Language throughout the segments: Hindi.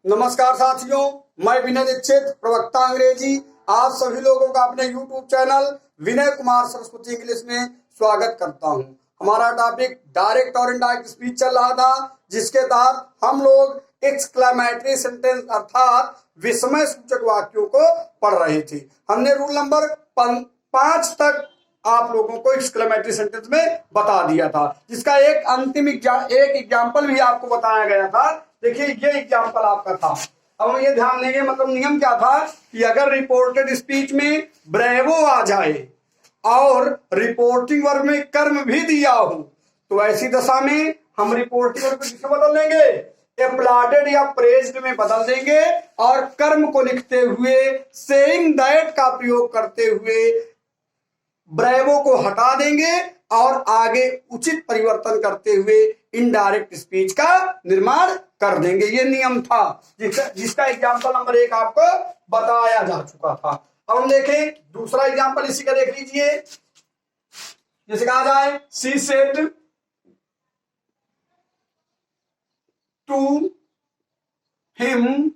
नमस्कार साथियों, मैं विनय दीक्षित, प्रवक्ता अंग्रेजी, आप सभी लोगों का अपने YouTube channel Vinay Kumar Saraswati English में स्वागत करता हूं। हमारा टॉपिक डायरेक्ट और इनडायरेक्ट स्पीच चल रहा था, जिसके तहत हम लोग एक्सक्लेमेटरी सेंटेंस अर्थात विस्मय सूचक वाक्यों को पढ़ रहे थे। हमने रूल नंबर 5 तक आप लोगों को एक्सक्लेमेटरी सेंटेंस में बता दिया था, जिसका एक अंतिम एग्जाम्पल भी आपको बताया गया था। देखिए, ये एग्जाम्पल आपका था। अब हम ये ध्यान देंगे, मतलब नियम क्या था कि अगर रिपोर्टेड स्पीच में ब्रेवो आ जाए और रिपोर्टिंग वर्ब में कर्म भी दिया हो, तो ऐसी दशा में हम रिपोर्टिंग वर्ब को किसमें बदल देंगे? एप्लॉडेड या प्रेज्ड में बदल देंगे और कर्म को लिखते हुए सेइंग दैट का प्रयोग करते हुए ब्रेवो को हटा देंगे और आगे उचित परिवर्तन करते हुए इनडायरेक्ट स्पीच का निर्माण कर देंगे। ये नियम था जिसका एग्जाम्पल नंबर 1 आपको बताया जा चुका था। अब हम देखें दूसरा एग्जाम्पल, इसी का देख लीजिए। जैसे कहा जाए, she said to him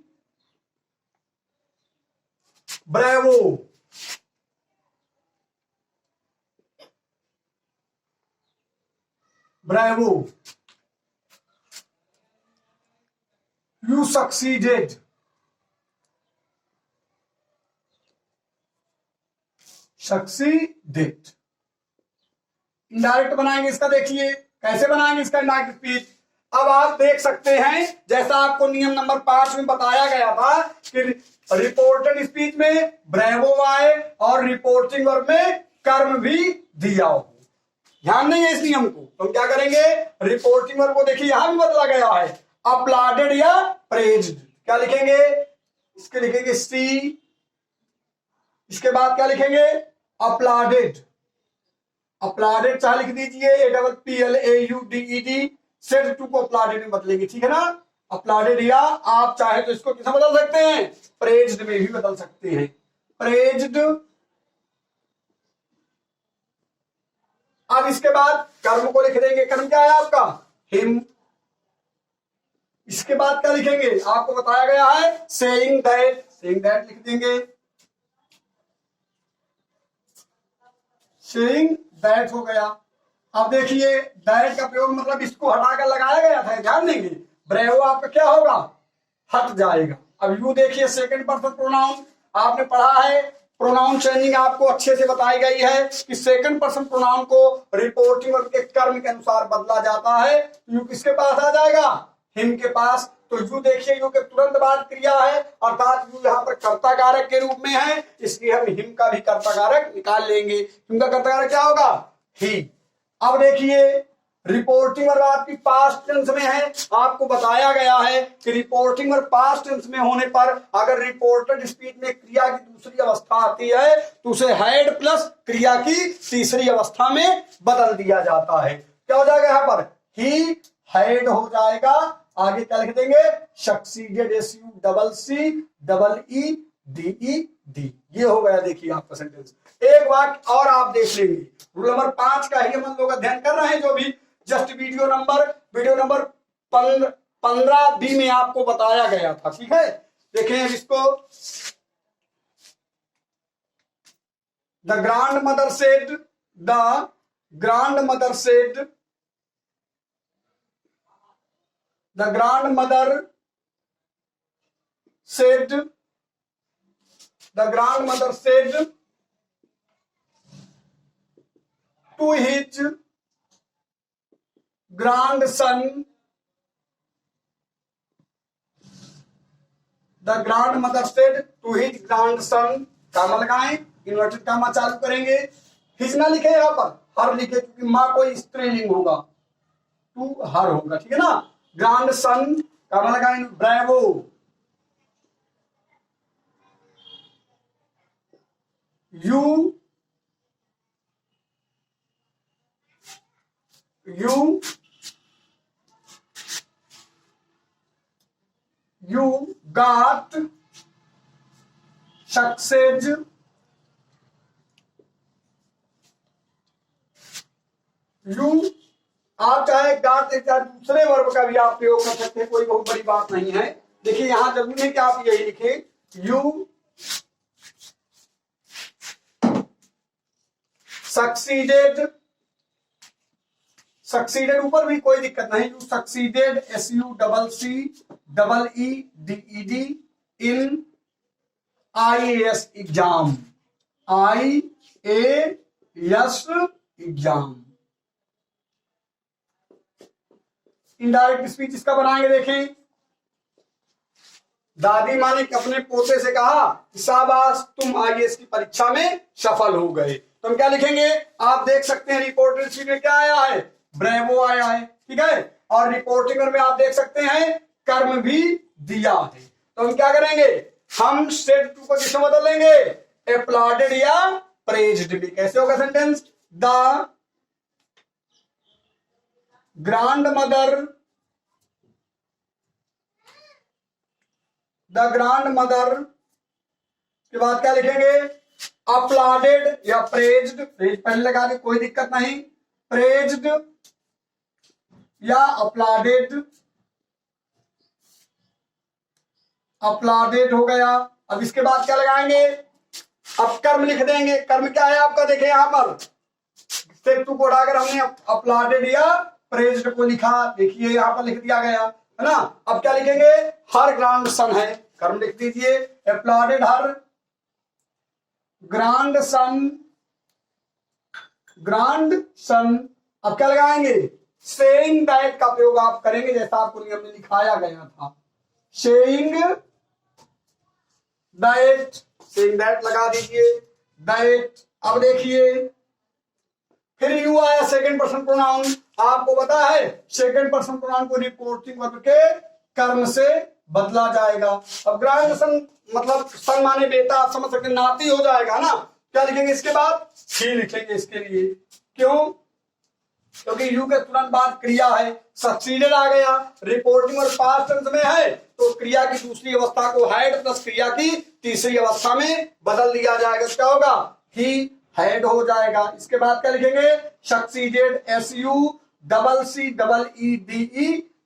bravo. Bravo, you succeeded. Succeeded. Indirect बनाएंगे इसका, देखिए कैसे बनाएंगे इसका इनडायरेक्ट स्पीच। अब आप देख सकते हैं, जैसा आपको नियम नंबर 5 में बताया गया था कि रिपोर्टेड स्पीच में ब्रेवो आए और रिपोर्टिंग वर्ब में कर्म भी दिया हो। ध्यान नहीं है इस नियम को, तो हम क्या करेंगे? रिपोर्टिंग वर्ब को देखिए यहां भी बदला गया है, अपलाडेड या प्रेज्ड। क्या लिखेंगे? इसके लिखेंगे सी, इसके बाद क्या लिखेंगे? अपलाडेड। अपलाडेड चाहे लिख दीजिए APPLAUDED, सेड टू को अपलाडेड में बदलेंगे, ठीक है ना? अपलाडेड, या आप चाहे तो इसको किसमें बदल सकते हैं? प्रेज्ड में भी बदल सकते हैं। प्रेज्ड। अब इसके बाद कर्म को लिख देंगे। कर्म क्या है आपका? हिम। इसके बाद क्या लिखेंगे? आपको बताया गया है सेइंग दैट। सेइंग दैट लिख देंगे। सेइंग दैट हो गया। अब देखिए, दैट का प्रयोग मतलब इसको हटाकर लगाया गया था, ध्यान देंगे। ब्रेवो आपका क्या होगा? हट जाएगा। अब यू देखिए, सेकंड पर्सन प्रोनाउन आपने पढ़ा है। प्रोनाउन चेंजिंग आपको अच्छे से बताई गई है कि सेकंड पर्सन प्रोनाउन को रिपोर्टिंग वर्ब के कर्म के अनुसार बदला जाता है। यू किसके पास आ जाएगा? हिम के पास। तो यू देखिए, यू के तुरंत बाद क्रिया है, अर्थात यू यहाँ पर कर्ता कारक के रूप में है, इसलिए हम हिम का भी कर्ता कारक निकाल लेंगे। हिम का कर्ता कारक क्या होगा? ही। अब देखिए, रिपोर्टिंग वर्ब आपकी पास्ट टेंस में है। आपको बताया गया है कि रिपोर्टिंग वर्ब पास्ट टेंस में होने पर अगर रिपोर्टेड स्पीच में क्रिया की दूसरी अवस्था आती है तो उसे हैड प्लस क्रिया की तीसरी अवस्था में बदल दिया जाता है। क्या हो जाएगा यहाँ पर? ही हैड हो जाएगा। आगे क्या लिख देंगे? Succeeded, SUCCEEDED। ये हो गया। देखिए आपका सेंटेंस। एक वाक्य और आप देख लेंगे, रूल नंबर 5 का ही हम लोग अध्ययन कर रहे हैं, जो भी जस्ट वीडियो नंबर 15 बी में आपको बताया गया था, ठीक है? देखें इसको। The grandmother said, the grandmother said to his grandson, the grandmother said to his grandson। Comma लगाएं, इन्वर्टेड कामा चालू करेंगे। हिज ना लिखे यहां पर, हर लिखे, क्योंकि मां कोई स्त्रीलिंग होगा, टू हर होगा, ठीक है ना? ग्रांडसन कामा लगाएं, bravo. You got success। You आप चाहे गाट चाहे दूसरे वर्ब का भी आप प्रयोग कर सकते हैं, कोई बहुत बड़ी बात नहीं है। देखिए यहां जरूरी नहीं कि आप यही लिखें, यू सक्सीडेड, सक्सीडेड ऊपर भी कोई दिक्कत नहीं, you succeeded SUCCEED in IAS exam, IAS exam. Indirect speech इसका बनाएंगे, देखें। दादी माँ ने अपने पोते से कहा कि शाबाश तुम IAS की परीक्षा में सफल हो गए। तो हम क्या लिखेंगे, आप देख सकते हैं रिपोर्टर शीट में क्या आया है, ब्रेवो आया है, ठीक है। और रिपोर्टिंग में आप देख सकते हैं कर्म भी दिया है। तो हम क्या करेंगे, हम स्टेट टू को किसमें बदल लेंगे, एप्लॉडेड या प्रेज्ड भी। कैसे होगा sentence, the grand mother, the grand mother के बाद क्या लिखेंगे, अपलॉडेड या प्रेज्ड, प्रेज पहले लगा दे कोई दिक्कत नहीं, प्रेज्ड या अपलॉडेड, अपलॉडेड हो गया। अब इसके बाद क्या लगाएंगे, अब कर्म लिख देंगे। कर्म क्या है आपका, देखें यहां पर स्टेप टू को उठाकर हमने अपलॉडेड या प्रेज्ड को लिखा, देखिए यहां पर लिख दिया गया है ना। अब क्या लिखेंगे, हर ग्रांड सन है, कर्म लिख दीजिए, अपलॉडेड हर ग्रांड सन, ग्रांड सन। अब क्या लगाएंगे, सेइंग दैट का प्रयोग आप करेंगे जैसा आपको नियम में लिखाया गया था, सेइंग दैट, सेइंग दैट लगा दीजिए, दैट। अब देखिए फिर यू आया सेकंड पर्सन प्रोनाउन, आपको पता है सेकंड पर्सन प्रोनाउन को रिपोर्टिंग वर्ब के कर्म से बदला जाएगा। अब ग्रांड सन मतलब सन माने बेटा, आप समझ सकते नाती हो जाएगा ना। क्या लिखेंगे इसके बाद, ही लिखेंगे इसके लिए, क्यों, क्योंकि यू के तुरंत बाद क्रिया है, सक्सीडेड आ गया, रिपोर्टिंग और पास्ट टेंस में है, तो क्रिया की दूसरी अवस्था को हैड प्लस क्रिया की तीसरी अवस्था में बदल दिया जाएगा। क्या होगा, ही हैड हो जाएगा। इसके बाद क्या लिखेंगे, सक्सीडेड SUCCEEDE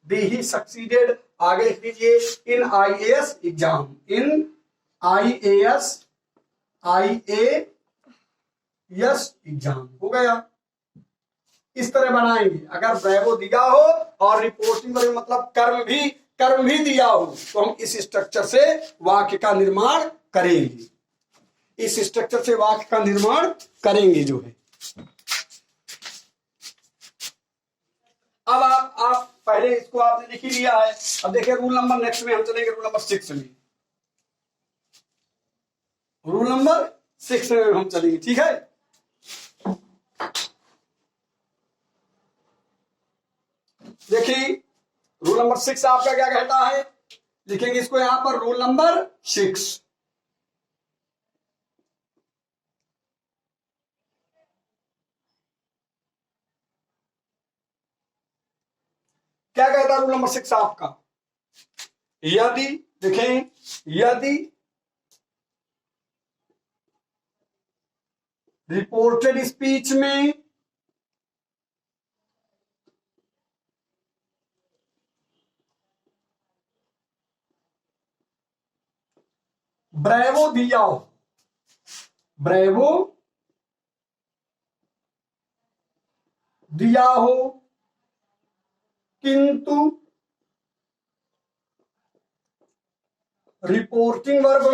डी ही सक्सीडेड। आगे लिख दीजिए इन IAS एग्जाम, इन IAS एग्जाम हो गया। इस तरह बनाएंगे, अगर ब्रेवो दिया हो और रिपोर्टिंग मतलब कर्म भी दिया हो तो हम इस स्ट्रक्चर से वाक्य का निर्माण करेंगे, इस स्ट्रक्चर से वाक्य का निर्माण करेंगे जो है। अब आप पहले इसको आपने लिख ही लिया है। अब देखिए रूल नंबर, नेक्स्ट में हम चलेंगे रूल नंबर 6 में, रूल नंबर 6 में हम चलेंगे, ठीक है। देखिए रूल नंबर 6 आपका क्या कहता है, लिखेंगे इसको यहां पर रूल नंबर 6। क्या कहता है रूल नंबर 6 आपका, यदि, देखें, यदि रिपोर्टेड स्पीच में ब्रेवो दिया हो, ब्रेवो दिया हो किंतु रिपोर्टिंग वर्ब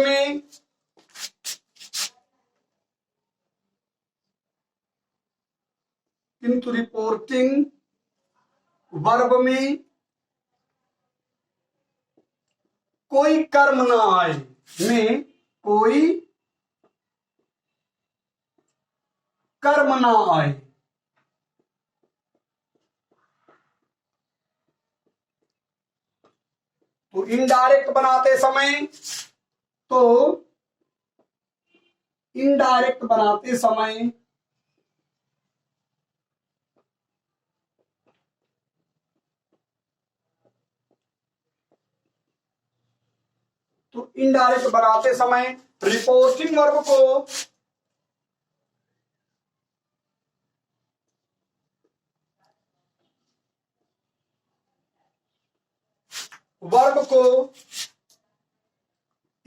में कोई कर्म ना आए, में कोई कर्म ना आए, तो इनडायरेक्ट बनाते समय, तो इनडायरेक्ट बनाते समय रिपोर्टिंग वर्ब को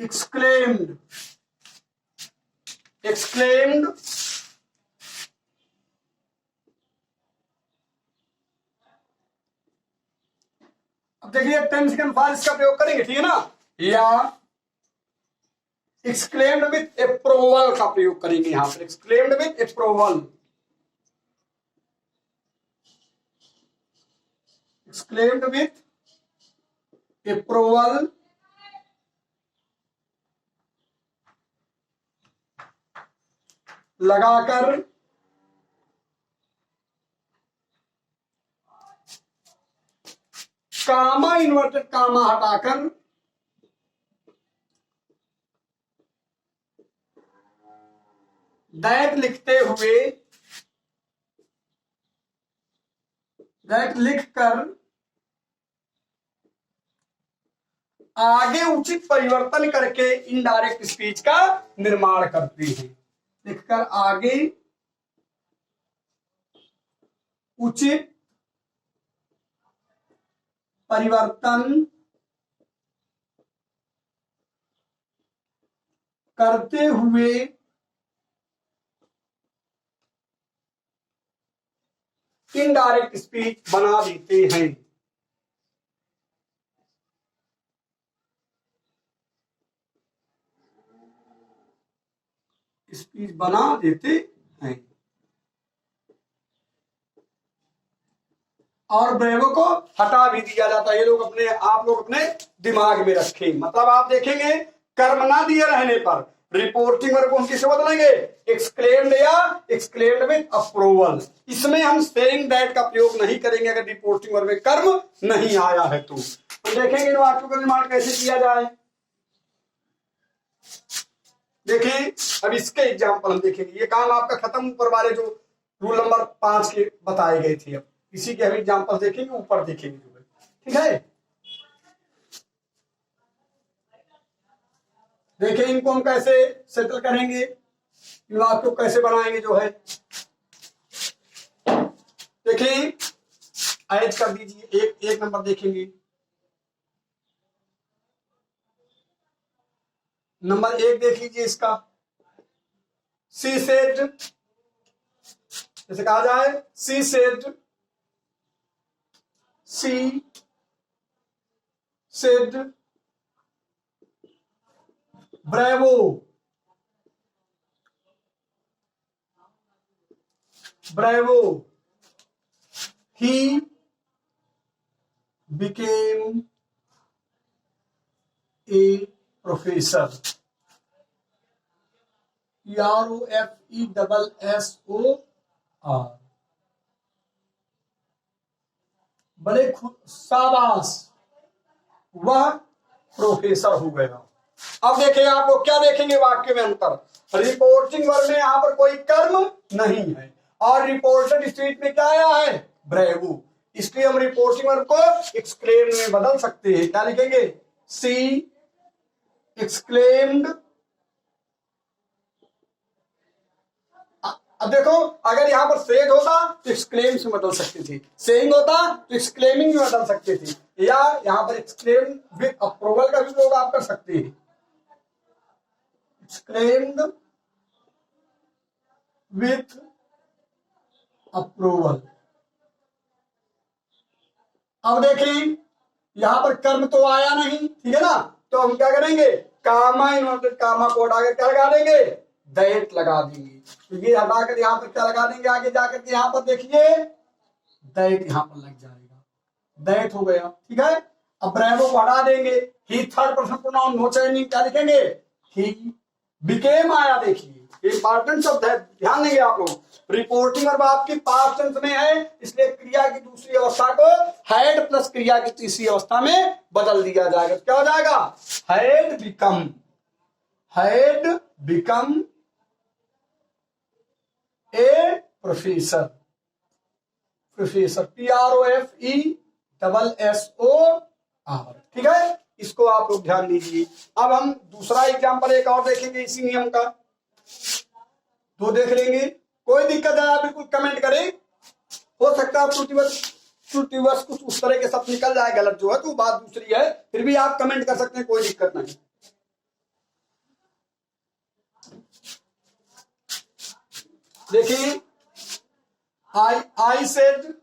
exclaimed, exclaimed, अब देखिए टेंस के अनुसार इसका प्रयोग करेंगे, ठीक है ना, या exclaimed with approval का प्रयोग करेंगे यहां पर, exclaimed with approval, exclaimed with approval, लगाकर कामा, इन्वर्टेड कामा हटाकर दैट लिखते हुए, दैट लिखकर आगे उचित परिवर्तन करके इनडायरेक्ट स्पीच का निर्माण करते हैं, लिखकर आगे उचित परिवर्तन करते हुए इनडायरेक्ट स्पीच बना देते हैं, स्पीच बना देते हैं। और ब्रेवो को हटा भी दिया जाता है। ये लोग अपने, आप लोग अपने दिमाग में रखें। मतलब आप देखेंगे कर्म ना दिए रहने पर रिपोर्टिंग वर्ब को हम किसे बदलेंगे, एक्सक्लेम्ड या एक्सक्लेम्ड विद अप्रूवल। इसमें हम सेइंग दैट का प्रयोग नहीं करेंगे अगर रिपोर्टिंग वर्ब में कर्म नहीं आया है तो। देखेंगे इन वाक्यों का निर्माण कैसे किया जाए। देखें अब इसके एग्जाम्पल हम देखेंगे। ये काम आपका खत्म, ऊपर वाले जो रूल नंबर 5 के बताए गए थे, अब इसी के हम एग्जाम्पल देखेंगे, ऊपर देखेंगे जो है, ठीक है। देखें इनको हम कैसे सेटल करेंगे, इन वाक्यों को कैसे बनाएंगे जो है। देखें ऐड कर दीजिए, एक नंबर देखेंगे। नंबर 1 देख लीजिए इसका, सी सेड, जैसे कहा जाए she said, she said bravo, bravo he became a professor, PROFESSOR, बड़े शाबाश वह प्रोफेसर हो गया। अब देखिए आप लोग क्या देखेंगे वाक्य में अंतर। रिपोर्टिंग वर्ब में यहां पर कोई कर्म नहीं है और रिपोर्टेड स्टेट में क्या आया है, ब्रेवो। इसलिए हम रिपोर्टिंग वर्ब को एक्सक्लेम्ड में बदल सकते हैं। क्या लिखेंगे, सी एक्सक्लेम्ड। अब देखो अगर यहां पर सेड होता तो एक्सक्लेम से बदल सकते थे, सेइंग होता तो एक्सक्लेमिंग में बदल सकते थे, या यहां पर एक्सक्लेम विद अप्रूवल का भी प्रयोग आप कर सकते हैं, एक्सक्लेम्ड विथ अप्रूवल। अब देखिए यहां पर कर्म तो आया नहीं, ठीक है ना, तो हम क्या करेंगे, कामा, इन्वर्टेड कामा को हटाकर क्या लगा देंगे, दैट लगा देंगे। तो ये हटाकर यहां पर क्या लगा देंगे, आगे जाकर के यहां पर देखिए दैट यहां पर लग जाएगा, दैट हो गया, ठीक है। अब ब्रेवो को हटा देंगे, he third person pronoun no changing, क्या लिखेंगे, ही बिकेम आया। देखिए इंपॉर्टेंट शब्द है, ध्यान देंगे आप लोग। रिपोर्टिंग वर्ब आपकी पास्ट टेंस में है, इसलिए क्रिया की दूसरी अवस्था को हैड प्लस क्रिया की तीसरी अवस्था में बदल दिया जाएगा। क्या हो जाएगा, had become, had become a professor, professor PROFESSOR, ठीक है। इसको आप लोग ध्यान दीजिए। अब हम दूसरा एग्जांपल एक और देखेंगे इसी नियम का, दो देख लेंगे। कोई दिक्कत है आप बिल्कुल कमेंट करें, हो सकता है त्रुटिवश कुछ उस तरह के सब निकल जाए गलत जो है तो बात दूसरी है, फिर भी आप कमेंट कर सकते हैं, कोई दिक्कत नहीं। देखिए, I said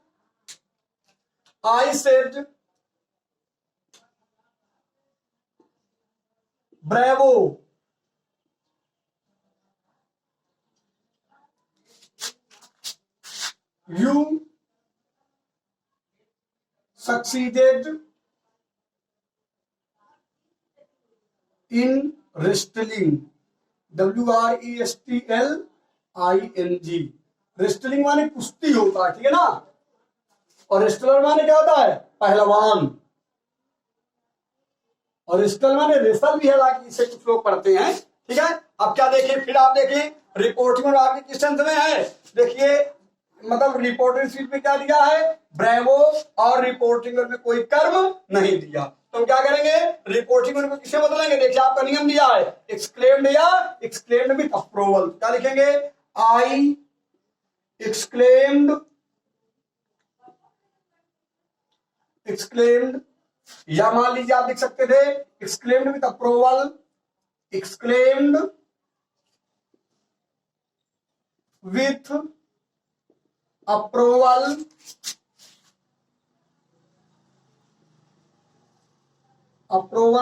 bravo. You succeeded in wrestling. WRESTLING. Wrestling माने कुश्ती होता है, ठीक है ना। और रेस्टलर माने क्या होता है? पहलवान। और रेस्टल माने रेसल भी है, हालांकि इसे कुछ लोग पढ़ते हैं, ठीक है। अब क्या देखें, फिर आप देखें रिपोर्टिंग और आपके क्वेश्चन में है। देखिए, मतलब रिपोर्टिंग शीट में क्या दिया है? ब्रेवो। और रिपोर्टिंग में कोई कर्म नहीं दिया, तो हम क्या करेंगे? रिपोर्टिंग को किसे बदलेंगे? देखिए, आपका नियम दिया है एक्सक्लेम्ड या एक्सक्लेम्ड विद अप्रूवल। क्या लिखेंगे? आई एक्सक्लेम्ड, या मान लीजिए आप लिख सकते थे exclaimed with approval, exclaimed with approval,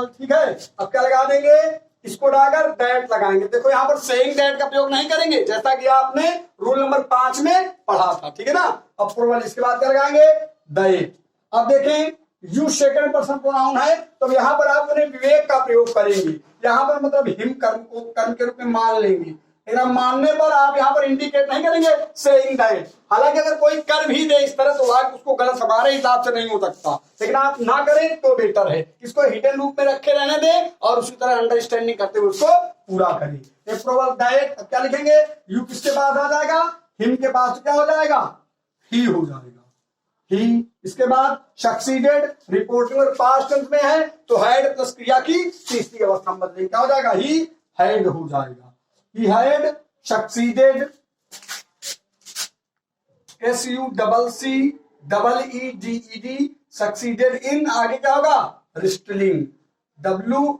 ठीक है। अब क्या लगा देंगे? इसको डालकर दैट लगाएंगे। देखो, यहां पर सेइंग दैट का प्रयोग नहीं करेंगे, जैसा कि आपने रूल नंबर 5 में पढ़ा था, ठीक है ना। अप्रूवल, इसके बाद क्या लगाएंगे? दैट। अब देखें, यू सेकंड पर्सन प्रोनाउन है, तो यहां पर आप अपने विवेक का प्रयोग करेंगे। यहां पर मतलब हिम कर्म को कर्म के रूप में मान लेंगे, लेकिन मानने पर आप यहां पर इंडिकेट नहीं करेंगे सेइंग दैट। हालांकि अगर कोई कर भी दे इस तरह, तो वाक्य उसको गलत हमारे हिसाब से नहीं हो सकता, लेकिन आप ना करें तो बेटर है। इसको हिडन रूप में रखे रहने दें और उसी तरह अंडरस्टैंडिंग करते हुए उसको पूरा करें। Approval that. क्या लिखेंगे? यू किसके पास आ जाएगा? हिम के पास क्या हो जाएगा? ही हो जाएगा, ही। इसके बाद सक्सीडेड, रिपोर्टिंग और पास्ट टेंस में है, तो हैड प्लस क्रिया की तीसरी अवस्था में बदलेंगे, क्या हो जाएगा? ही हैड हो जाएगा। He had succeeded, SUCCEED, succeeded in, आगे क्या होगा? wrestling, WRESTLING।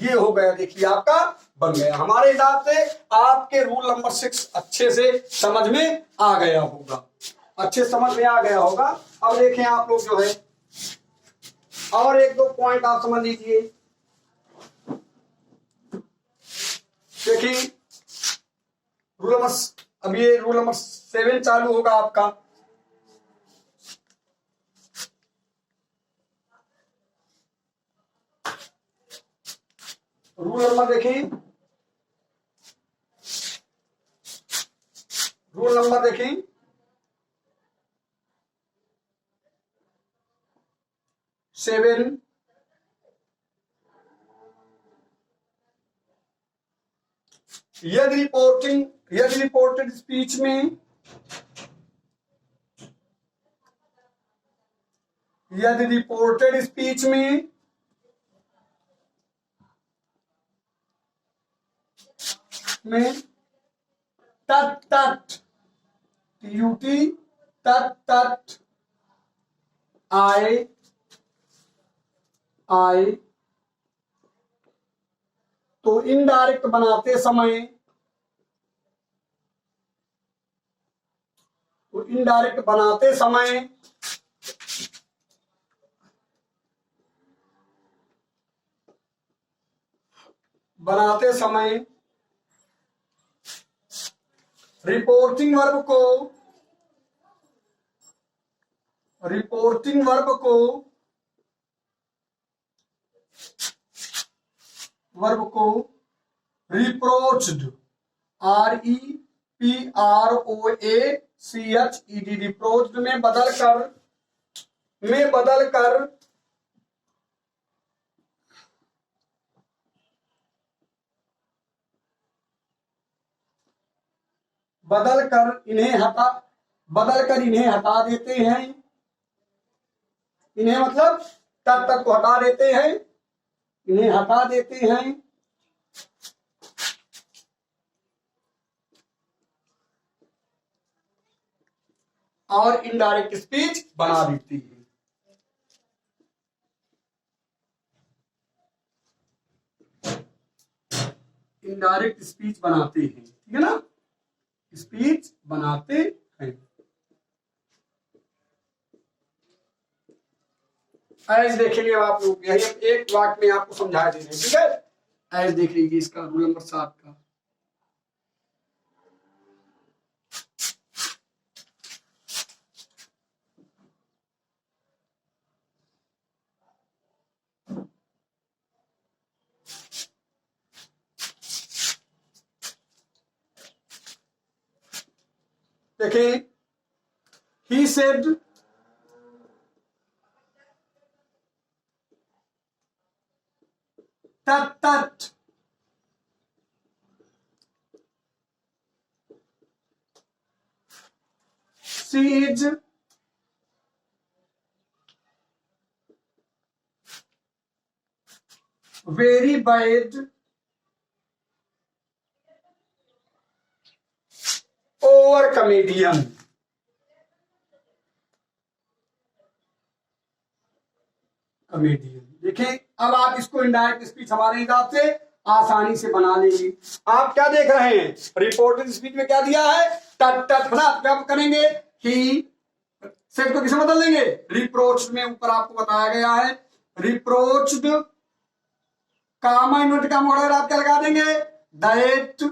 ये हो गया, देखिए आपका बन गया। हमारे हिसाब से आपके रूल नंबर 6 अच्छे से समझ में आ गया होगा, अब देखें आप लोग जो है, और एक दो पॉइंट आप समझ लीजिए। देखिए, रूल नंबर, अब ये रूल नंबर 7 चालू होगा आपका। रूल नंबर देखिए, सेवन। यदि रिपोर्टेड स्पीच में तट आए तो इनडायरेक्ट बनाते समय रिपोर्टिंग वर्ब को रिप्रोच्ड, REPROACHED, रिप्रोच्ड में बदल कर इन्हें हटा देते हैं। इन्हें मतलब तक को हटा देते हैं, इन्हें हटा देते हैं। और इनडायरेक्ट स्पीच बना देती है। इनडायरेक्ट स्पीच बनाते हैं, ठीक है ना, स्पीच बनाते हैं। ऐसे देखेंगे आप लोग, यही एक वाक्य में आपको समझा दे रहे हैं, ठीक है। ऐसे देख लीजिए इसका रूल नंबर 7 का। देखिए, he said that she is very bad over comedian। Comedian. देखें, अब आप इसको इनडायरेक्ट स्पीच हमारे हिसाब से आसानी से बना लेंगे। आप क्या देख रहे हैं, रिपोर्टेड स्पीच में क्या दिया है, टट टट ना, क्या करेंगे, ही से को किसे बदल देंगे, रिप्रोच में ऊपर आपको बताया गया है, रिप्रोच्ड कामा इन्वर्ट का मॉडल आप क्या लगा देंगे, दैट।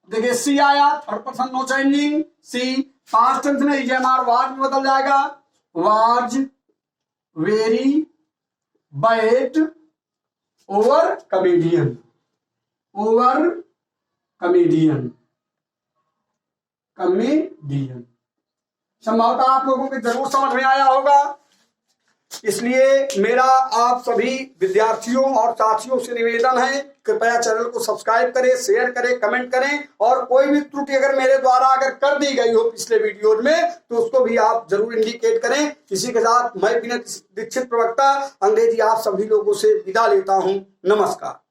देखिए सी आया, थर्ड पर्सन नो चेंजिंग, सी पास्ट टेंस में इजमार वाज में बदल जाएगा, was very bad over comedian, over comedian, comedian. संभवतः आप लोगों को जरूर समझ में आया होगा। इसलिए मेरा आप सभी विद्यार्थियों और साथियों से निवेदन है, कृपया चैनल को सब्सक्राइब करें, शेयर करें, कमेंट करें, और कोई भी त्रुटि अगर मेरे द्वारा अगर कर दी गई हो पिछले वीडियो में तो उसको भी आप जरूर इंडिकेट करें। इसी के साथ मैं विनय दीक्षित प्रवक्ता अंग्रेजी आप सभी लोगों से विदा लेता हूं। नमस्कार।